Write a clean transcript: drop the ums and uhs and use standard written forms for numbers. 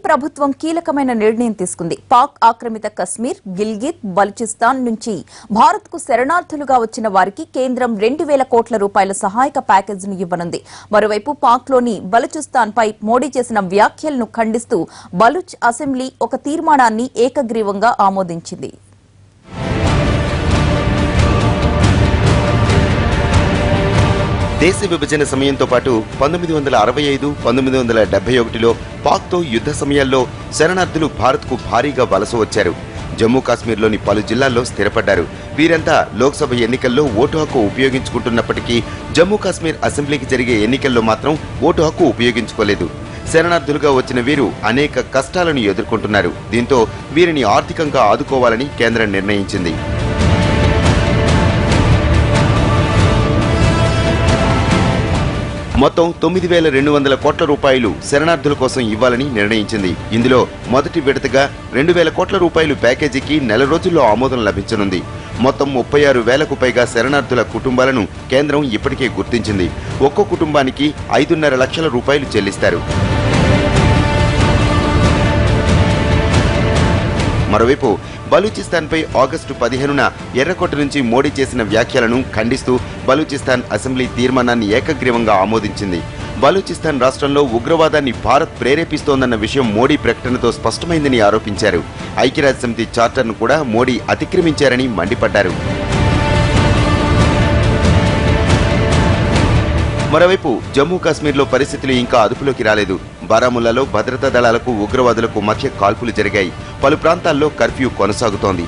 ప్రభుత్వం కీలకమైన నిర్ణయం తీసుకుంది. పాక్ ఆక్రమిత కశ్మీర్, గిల్గిత్, బలూచిస్తాన్ నుంచి భారత్కు శరణార్థులుగా వచ్చిన వారికి కేంద్రం 2,000 కోట్ల రూపాయల సహాయక ప్యాకేజీని ఇవ్వనుంది. మరోవైపు పాక్లోని బలూచిస్తాన్పై మోడీ చేసిన వ్యాఖ్యలను ఖండిస్తూ బలూచ్ అసెంబ్లీ ఒక తీర్మానాన్ని ఏకగ్రీవంగా ఆమోదించింది. దేశ విభజన సమయంతో పాటు 1965, 1971లో పాక్తో యుద్ధ సమయాల్లో శరణార్థులు భారత్కు భారీగా వలస వచ్చారు. జమ్మూ కాశ్మీర్లోని పలు జిల్లాల్లో స్థిరపడ్డారు. వీరంతా లోక్సభ ఎన్నికల్లో ఓటు హక్కు ఉపయోగించుకుంటున్నప్పటికీ జమ్మూ కాశ్మీర్ అసెంబ్లీకి జరిగే ఎన్నికల్లో మాత్రం ఓటు హక్కు ఉపయోగించుకోలేదు. శరణార్థులుగా వచ్చిన వీరు అనేక కష్టాలను ఎదుర్కొంటున్నారు. దీంతో వీరిని ఆర్థికంగా ఆదుకోవాలని కేంద్రం నిర్ణయించింది. మొత్తం 9,200 కోట్ల రూపాయలు శరణార్థుల కోసం ఇవ్వాలని నిర్ణయించింది. ఇందులో మొదటి విడతగా 2,000 కోట్ల రూపాయలు ప్యాకేజీకి నెల రోజుల్లో ఆమోదం లభించనుంది. మొత్తం 36,000కు పైగా శరణార్థుల కుటుంబాలను కేంద్రం ఇప్పటికే గుర్తించింది. ఒక్కో కుటుంబానికి 5.5 లక్షల రూపాయలు చెల్లిస్తారు. మరోవైపు బలూచిస్తాన్పై ఆగస్టు 15న ఎర్రకోట నుంచి మోడీ చేసిన వ్యాఖ్యలను ఖండిస్తూ బలూచిస్తాన్ అసెంబ్లీ తీర్మానాన్ని ఏకగ్రీవంగా ఆమోదించింది. బలూచిస్తాన్ రాష్ట్రంలో ఉగ్రవాదాన్ని భారత్ ప్రేరేపిస్తోందన్న విషయం మోడీ ప్రకటనతో స్పష్టమైందని ఆరోపించారు. ఐక్యరాజ్యసమితి చార్టర్ను కూడా మోడీ అతిక్రమించారని మండిపడ్డారు. మరోవైపు జమ్మూ కాశ్మీర్లో పరిస్థితులు ఇంకా అదుపులోకి రాలేదు. బారాముల్లాలో భద్రతా దళాలకు ఉగ్రవాదులకు మధ్య కాల్పులు జరిగాయి. పలు ప్రాంతాల్లో కర్ఫ్యూ కొనసాగుతోంది.